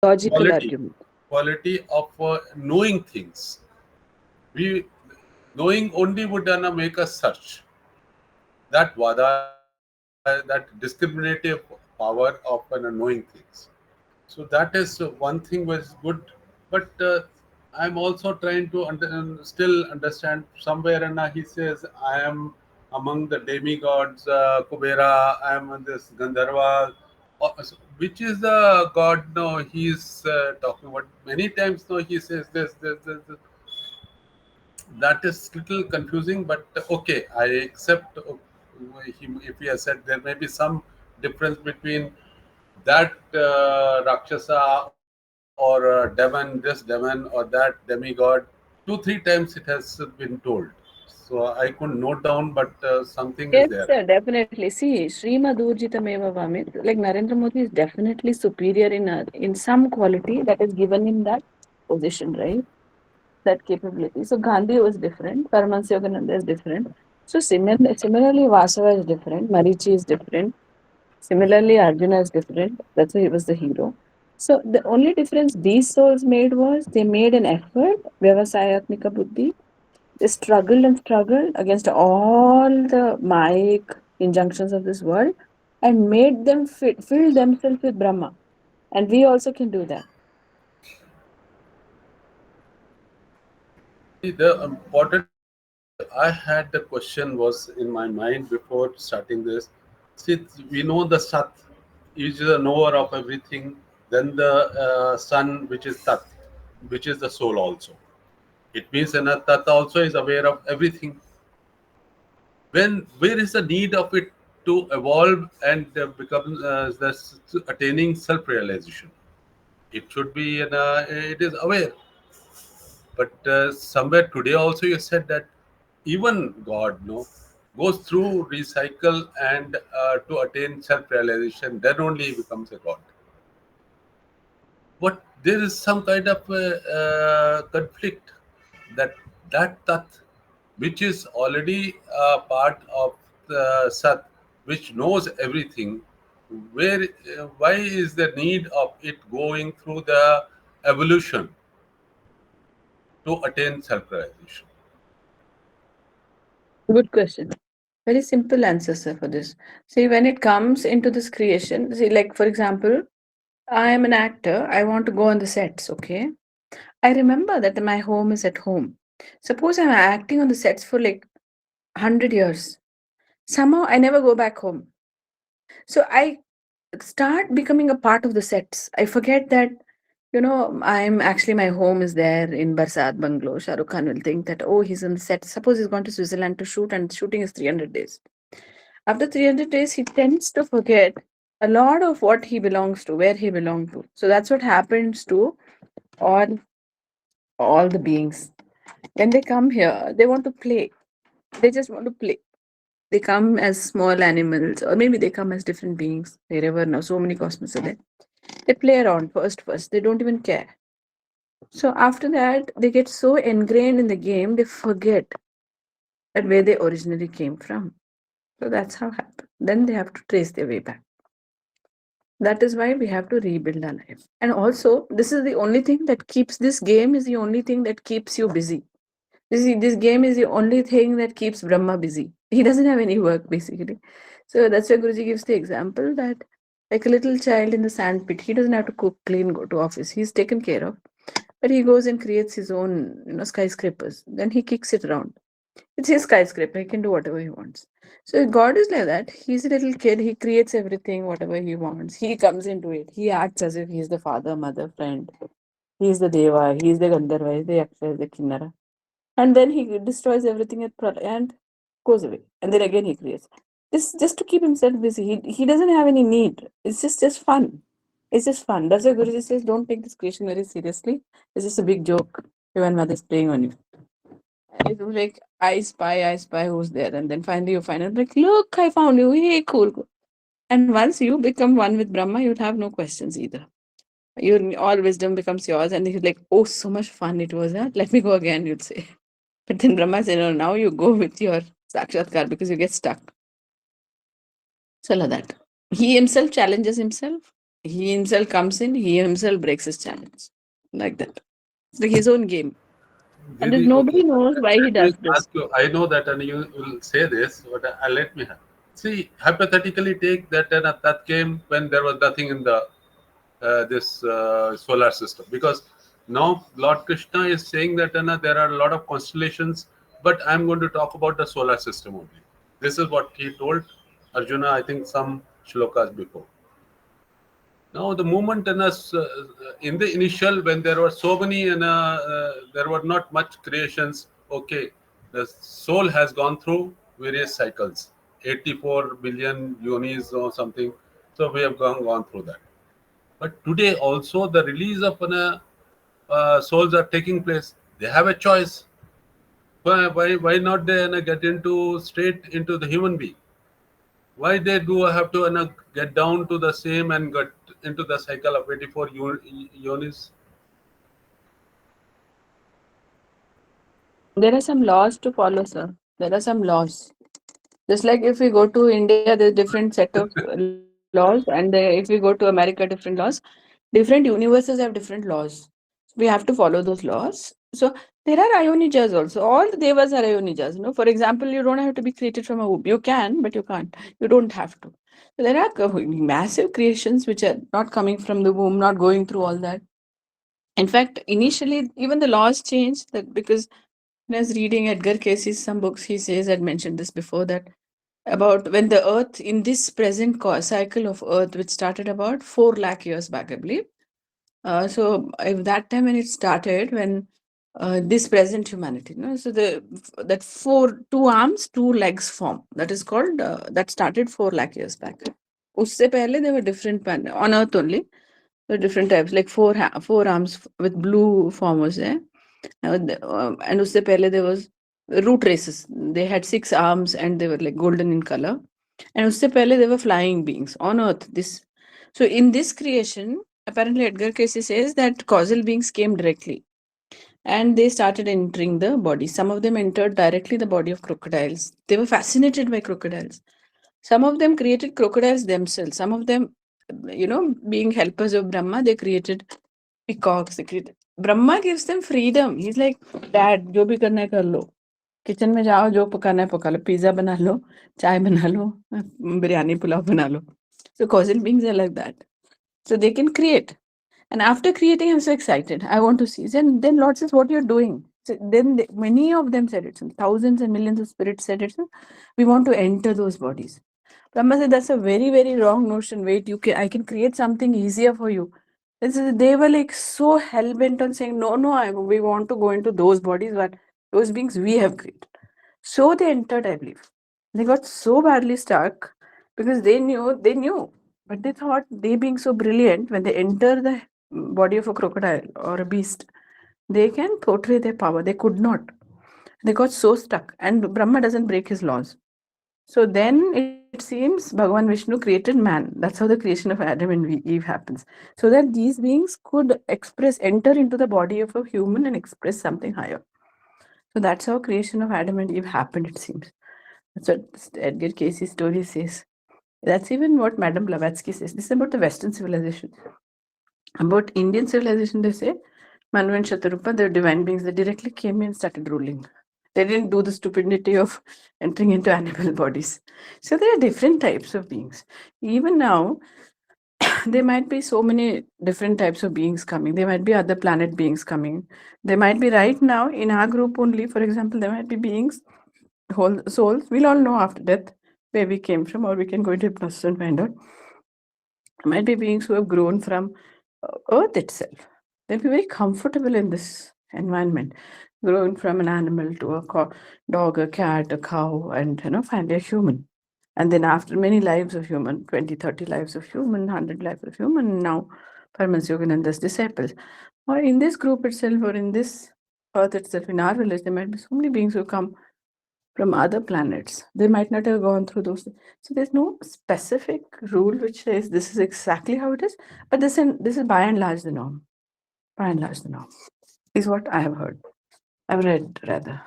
Logical quality argument. quality of knowing things. We knowing only would make us search. That vada, that discriminative power of knowing things. So that is one thing was good, but I'm also trying to still understand somewhere. And he says, "I am among the demigods, Kubera. I am this Gandharva." Which is the god? No, he's talking about many times. No, he says this. That is little confusing, but okay, I accept him if he has said there may be some difference between that Rakshasa or demon, this demon or that demigod. Two, three times it has been told. So I couldn't note down, but something is Yes, there. sir, definitely. See, Srimad Urjitameva Vamit, like Narendra Modi is definitely superior in some quality that is given him that position, right? That capability. So Gandhi was different, Paramahansa Yogananda is different. So similarly, Vasava is different, Marichi is different. Similarly, Arjuna is different. That's why he was the hero. So the only difference these souls made was they made an effort, Vyavasayatmika Buddhi. They struggled against all the Mayic injunctions of this world and made them fill themselves with Brahma. And we also can do that. See, the important thing I had the question was in my mind before starting this. See, we know the Sat is the knower of everything. Then the Sun, which is Tat, which is the soul also. It means that Tat also is aware of everything. When where is the need of it to evolve and become attaining self-realization? It should be it is aware. But somewhere today also you said that even God no goes through recycle and to attain self-realization, then only he becomes a God. But there is some kind of conflict that tat, which is already a part of the Sat, which knows everything. Where, why is the need of it going through the evolution to attain self-realization? Good question. Very simple answer, sir, for this. See, when it comes into this creation, see, like for example, I am an actor, I want to go on the sets, okay? I remember that my home is at home. Suppose I'm acting on the sets for like 100 years. Somehow I never go back home. So I start becoming a part of the sets. I forget that, I'm actually, my home is there in Barsat Bungalow. Shah Rukh Khan will think that, oh, he's on the set. Suppose he's gone to Switzerland to shoot and shooting is 300 days. After 300 days, he tends to forget a lot of what he belongs to, where he belonged to. So that's what happens to all, all the beings. When they come here, they want to play. They just want to play. They come as small animals, or maybe they come as different beings. Wherever now, so many cosmos are there. They play around first. They don't even care. So after that, they get so ingrained in the game, they forget that where they originally came from. So that's how it happens. Then they have to trace their way back. That is why we have to rebuild our life. And also, this is the only thing that keeps this game is the only thing that keeps you busy. This game is the only thing that keeps Brahma busy. He doesn't have any work basically. So that's why Guruji gives the example that like a little child in the sandpit, he doesn't have to cook, clean, go to office. He's taken care of. But he goes and creates his own, skyscrapers. Then he kicks it around. It's his skyscraper. He can do whatever he wants. So God is like that. He's a little kid. He creates everything, whatever he wants. He comes into it. He acts as if he's the father, mother, friend. He's the Deva. He's the Gandharva. He's the Yaksha. He's the Kinnara. And then he destroys everything at and goes away. And then again he creates. This just to keep himself busy. He doesn't have any need. It's just fun. It's just fun. That's why Guruji says, don't take this creation very seriously. It's just a big joke when mother is playing on you. And it was like, I spy who's there. And then finally you find out, like, look, I found you. Hey, cool. And once you become one with Brahma, you'll have no questions either. All wisdom becomes yours. And you're like, oh, so much fun it was. Huh? Let me go again, you'd say. But then Brahma said, no, now you go with your Sakshatkar because you get stuck. So like that. He himself challenges himself. He himself comes in, he himself breaks his challenge. Like that. It's like his own game. And there's Didi, okay. nobody knows why he Let me does this. ask you. I know that, and you will say this, but let me have. See, hypothetically, take that that came when there was nothing in the this solar system, because now Lord Krishna is saying that there are a lot of constellations, but I'm going to talk about the solar system only. This is what he told Arjuna, I think, some shlokas before. Now, the moment in the initial, when there were so many and there were not much creations, okay, the soul has gone through various cycles, 84 billion yonis or something. So we have gone through that. But today also the release of souls are taking place. They have a choice. Why not they get into straight into the human being? Why they do have to get down to the same and get into the cycle of 84 yonis? There are some laws to follow, sir. There are some laws. Just like if we go to India, there's different set of laws, and if we go to America, different laws. Different universes have different laws. We have to follow those laws. So there are Ionijas also. All the devas are Ionijas. You know, for example, you don't have to be created from a womb. You can, but you can't. You don't have to. So there are massive creations which are not coming from the womb, not going through all that. In fact, initially, even the laws changed that because when I was reading Edgar Casey's some books, he says, I'd mentioned this before, that about when the earth, in this present cycle of earth, which started about 4 lakh years back, I believe. So if that time when it started, when this present humanity, no, so that two arms, two legs form. That is called that started 4 lakh years back. उससे पहले there were different on earth only. There were different types, like four arms with blue form was there. And उससे पहले there was root races. They had 6 arms and they were like golden in color. And उससे पहले there were flying beings on earth. This so in this creation, apparently Edgar Casey says that causal beings came directly and they started entering the body. Some of them entered directly the body of crocodiles. They were fascinated by crocodiles. Some of them created crocodiles themselves. Some of them, being helpers of Brahma, they created peacocks. They created. Brahma gives them freedom. He's like, Dad, जो भी करना है कर लो. Kitchen में जाओ, जो पकाना है पका लो. पिज्जा बना लो, चाय बना लो, बिरयानी पुलाव बना लो. So causal beings are like that. So they can create. And after creating, I'm so excited. I want to see. Then Lord says, what you're doing. So then many of them said it. So thousands and millions of spirits said it. So we want to enter those bodies. Brahma said, that's a very, very wrong notion. Wait, I can create something easier for you. They were like so hell bent on saying, no, no, we want to go into those bodies, but those beings we have created. So they entered, I believe. They got so badly stuck because they knew, but they thought they being so brilliant, when they enter the body of a crocodile or a beast, they can portray their power. They could not. They got so stuck, and Brahma doesn't break his laws. So then it seems Bhagavan Vishnu created man. That's how the creation of Adam and Eve happens. So that these beings could enter into the body of a human and express something higher. So that's how creation of Adam and Eve happened, it seems. That's what Edgar Casey's story says. That's even what Madame Blavatsky says. This is about the Western civilization. About Indian civilization, they say, Manu and Shatarupa, the divine beings, they directly came in and started ruling. They didn't do the stupidity of entering into animal bodies. So there are different types of beings. Even now, there might be so many different types of beings coming. There might be other planet beings coming. There might be right now in our group only, for example, there might be beings, whole souls. We'll all know after death where we came from, or we can go into hypnosis and find out. There might be beings who have grown from Earth itself. They'll be very comfortable in this environment, grown from an animal to a dog, a cat, a cow, and finally a human. And then after many lives of human, 20, 30 lives of human, 100 lives of human, now Paramahansa Yogananda's disciples. Or in this group itself, or in this earth itself, in our village, there might be so many beings who come from other planets. They might not have gone through those. So there's no specific rule which says this is exactly how it is, but this is by and large the norm. By and large the norm is what I have heard. I've read rather.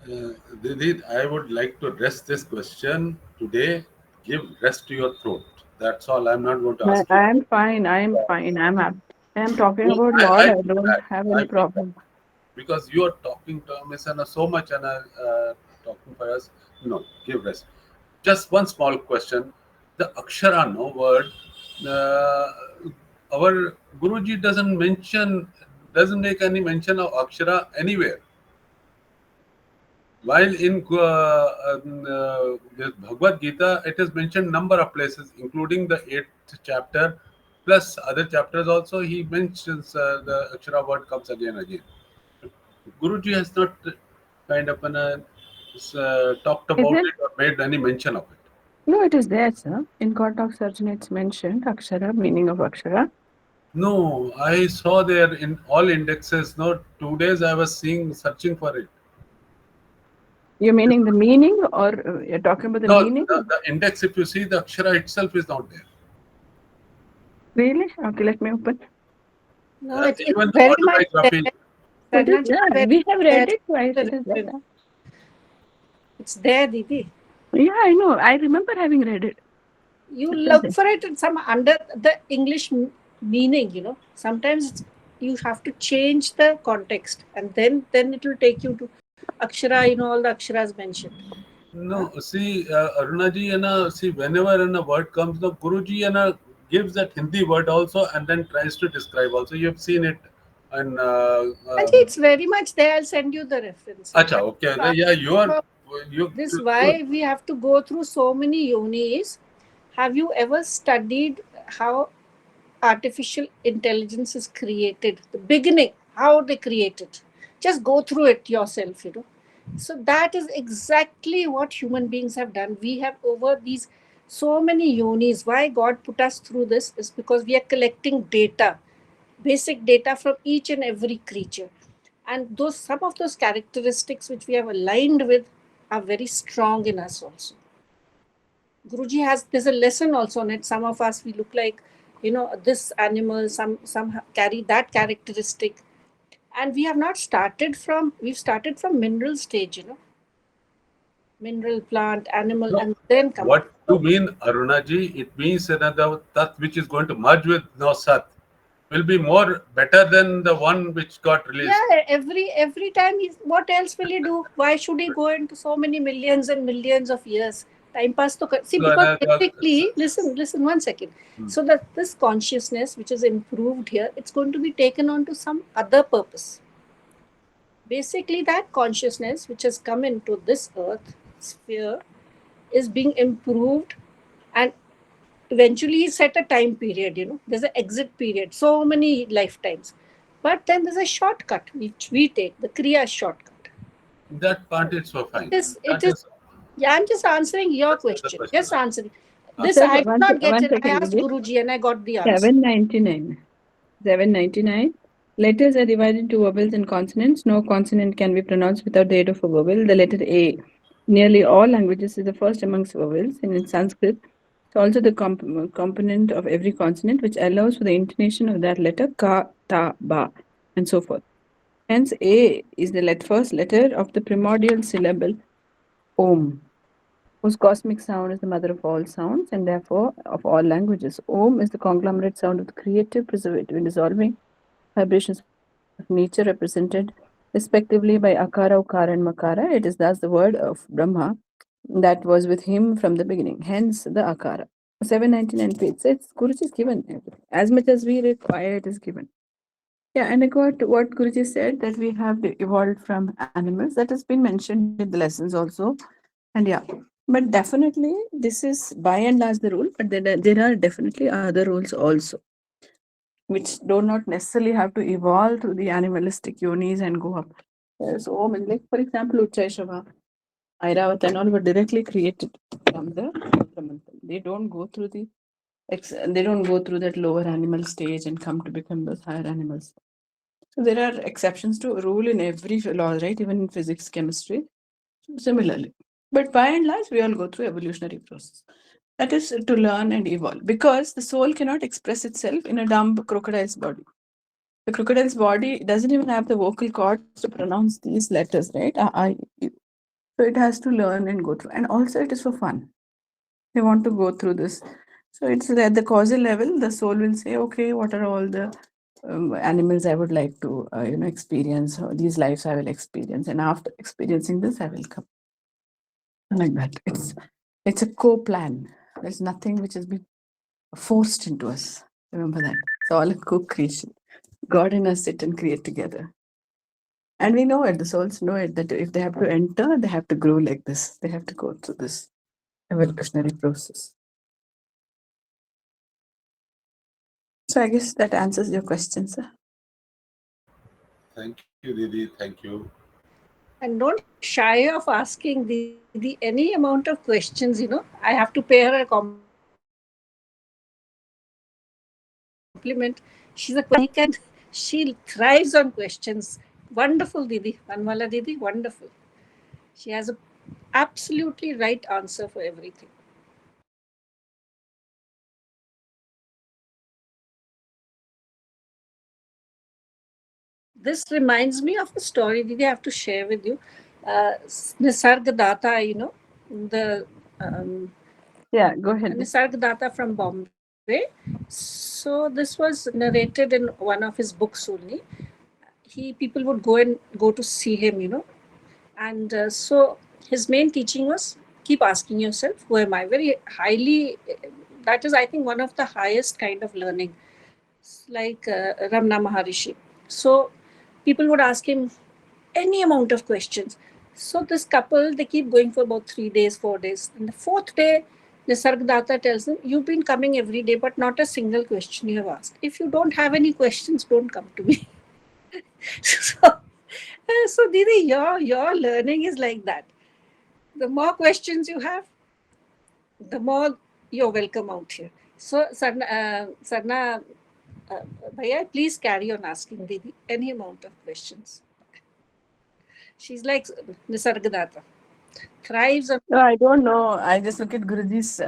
Didi, I would like to rest this question today. Give rest to your throat. That's all. I'm not going to ask you. I am fine. I am fine. I'm talking No, about Lord. I I feel don't bad. have I any feel bad problem. because you are talking to us and so much and talking for us. No, give rest. Just one small question. The Akshara, no word. Our Guruji doesn't make any mention of Akshara anywhere. While in the Bhagwat Gita, it is mentioned number of places, including the eighth chapter, plus other chapters also. He mentions the Akshara word comes again and again. Guruji has not kind of talked Is about it? it or made any mention of it. No, it is there, sir. In Kotak Surgeon, it's mentioned Akshara, meaning of Akshara. No, I saw there in all indexes. No, 2 days I was seeing searching for it. You're meaning the meaning, or you're talking about the No, meaning? the index, if you see, the Akshara itself is not there. Really? Okay, let me open. No, it's Even the very much there. autobiography. It is Sarnaji, it's there. very We have there. read it twice. The It is there. reference. It's there, Didi. Yeah, I know. I remember having read it. You It is look there. for it in some under the English meaning. Sometimes you have to change the context, and then it will take you to Akshara. All the Aksharas mentioned. Huh? No, see, Arunaji, see, whenever a word comes, the Guruji gives that Hindi word also and then tries to describe also. You have seen it. And And see, it's very much there. I'll send you the reference. acha, okay, yeah, you are you. This why we have to go through so many yonis. Have you ever studied how artificial intelligence is created, the beginning, how they create it? Just go through it yourself. So that is exactly what human beings have done. We have over these so many yonis. Why God put us through this is because we are collecting data, basic data from each and every creature. And those some of those characteristics which we have aligned with are very strong in us also. Guruji has there's a lesson also on it. Some of us we look like, this animal. Some carry that characteristic, and we have not started from. We've started from mineral stage. Mineral, plant, animal, No, and then come up. what to mean, Arunaji? It means another Tat which is going to merge with no Sat will be more better than the one which got released. Yeah, every time what else will he do? Why should he go into so many millions and millions of years? Time pass to see, So because another, basically, listen 1 second. hmm. So that this consciousness which is improved here, it's going to be taken on to some other purpose. Basically, that consciousness which has come into this earth sphere is being improved, and eventually set a time period. There's an exit period, so many lifetimes. But then there's a shortcut which we take, the kriya shortcut. That part is so it fine. is it That is is Yeah, I'm just answering your that's another question, question. just answering this. Okay. Sir, I did not get one it. I second, asked Vivek. Guruji and I got the answer. 799. 799. Letters are divided into vowels and consonants. No consonant can be pronounced without the aid of a vowel. The letter A, nearly all languages, is the first amongst vowels, and in Sanskrit, it's also the component of every consonant, which allows for the intonation of that letter ka, ta, ba, and so forth. Hence, A is the first letter of the primordial syllable Om, whose cosmic sound is the mother of all sounds and therefore of all languages. Om is the conglomerate sound of the creative, preservative, and dissolving vibrations of nature, represented respectively by Akara, Ukara, and Makara. It is thus the word of Brahma that was with him from the beginning, hence the Akara. 799 pages. It's Guruji is given everything. As much as we require, it is given. Yeah, and I got what Guruji said that we have evolved from animals. That has been mentioned in the lessons also. And yeah, but definitely this is by and large the rule, but there are definitely other rules also, which do not necessarily have to evolve through the animalistic yonis and go up. So, many, like for example, Uchchaishava, Airavata, and all were directly created from the Mantra. They don't go through they don't go through that lower animal stage and come to become those higher animals. So there are exceptions to a rule in every law, right? Even in physics, chemistry, similarly. But by and large, we all go through evolutionary process. That is to learn and evolve because the soul cannot express itself in a dumb crocodile's body. The crocodile's body doesn't even have the vocal cords to pronounce these letters, right? So it has to learn and go through. And also it is for fun. They want to go through this. So it's at the causal level, the soul will say, okay, what are all the animals I would like to, experience, or these lives I will experience. And after experiencing this, I will come. Like that. It's a co-plan. There's nothing which has been forced into us. Remember that. It's all a co-creation. God and us sit and create together. And we know it, the souls know it, that if they have to enter, they have to grow like this. They have to go through this evolutionary process. So I guess that answers your question, sir. Thank you, Didi. Thank you. And don't shy of asking Didi any amount of questions. I have to pay her a compliment. She's a quirky and she thrives on questions. Wonderful, Didi. Vanamala Didi, wonderful. She has a absolutely right answer for everything. This reminds me of a story, Didi, I have to share with you. Nisargadatta, the Yeah, go ahead. Nisargadatta from Bombay. So this was narrated in one of his books only. People would go to see him, and so his main teaching was keep asking yourself, who am I? Very highly, that is, I think, one of the highest kind of learning, like Ramna Maharishi. So people would ask him any amount of questions. So this couple, they keep going for about 3 days, 4 days. And the fourth day, Nisargadatta tells them, you've been coming every day, but not a single question you have asked. If you don't have any questions, don't come to me. So Didi, your learning is like that. The more questions you have, the more you're welcome out here. So Sarna, Bhaiya, please carry on asking Didi any amount of questions. She's like Nisargadatta, thrives on. No, I don't know. I just look at Guruji's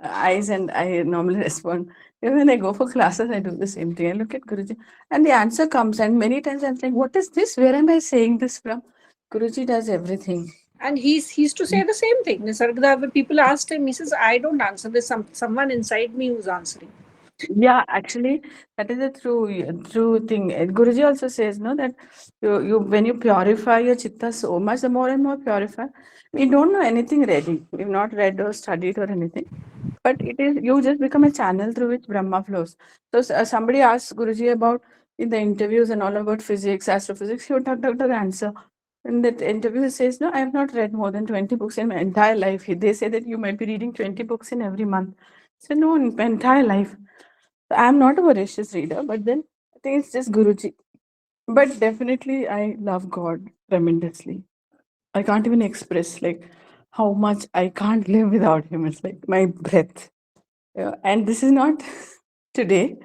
eyes and I normally respond. Even when I go for classes, I do the same thing. I look at Guruji and the answer comes. And many times I'm like, what is this? Where am I saying this from? Guruji does everything. And he's to say the same thing. Nisargadatta, when people asked him, he says, I don't answer this. Someone inside me who's answering. Yeah, actually, that is a true thing. And Guruji also says, no, that you when you purify your chitta so much, the more and more purify. We don't know anything ready. We've not read or studied or anything. But it is you just become a channel through which Brahma flows. So somebody asked Guruji about in the interviews and all about physics, astrophysics. He would talk answer. In that interview, he says, no, I have not read more than 20 books in my entire life. They say that you might be reading 20 books in every month. So no, in my entire life. I'm not a voracious reader, but then I think it's just Guruji. But definitely, I love God tremendously. I can't even express like how much I can't live without Him. It's like my breath. Yeah, and this is not today.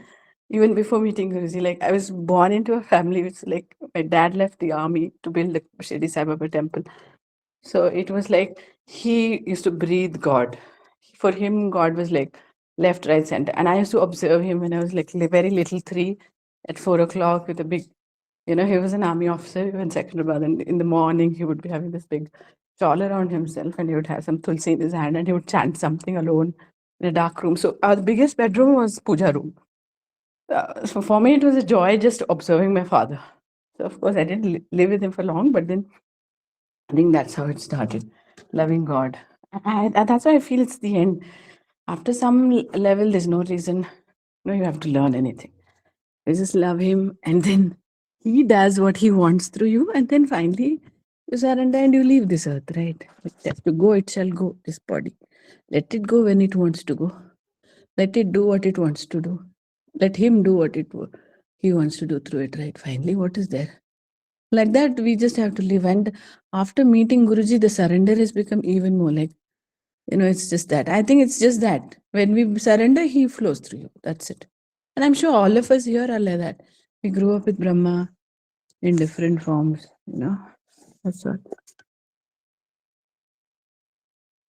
Even before meeting Guruji, like I was born into a family which, like, my dad left the army to build the Shirdi Sai Baba temple. So it was like he used to breathe God. For him, God was like left, right, center. And I used to observe him when I was like very little, three, at 4 o'clock with a big, he was an army officer in Secunderabad. And in the morning, he would be having this big shawl around himself and he would have some tulsi in his hand and he would chant something alone in a dark room. So our biggest bedroom was puja room. So for me, it was a joy just observing my father. So of course, I didn't live with him for long, but then I think that's how it started, loving God. That's why I feel it's the end. After some level, there's no reason, you have to learn anything. You just love Him, and then He does what He wants through you, and then finally you surrender and you leave this earth, right? It has to go, it shall go, this body. Let it go when it wants to go. Let it do what it wants to do. Let Him do what He wants to do through it, right? Finally, what is there? Like that, we just have to live. And after meeting Guruji, the surrender has become even more like, it's just that. I think it's just that. When we surrender, He flows through you. That's it. And I'm sure all of us here are like that. We grew up with Brahma in different forms. That's what.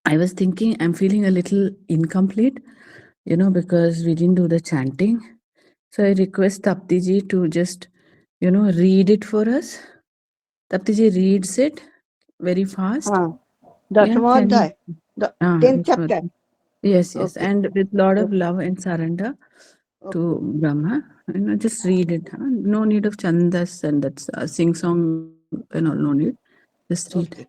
I was thinking, I'm feeling a little incomplete, because we didn't do the chanting. So I request Tapti to just, read it for us. Tapti reads it very fast. Yeah, 10. Dharmadhyay, the Ah, 10th that's what. chapter. Yes, yes. Okay. And with lot of Okay. love and surrender to Okay. Brahma, just read it. Huh? No need of chandas and that's sing song, no need. Just read. Okay.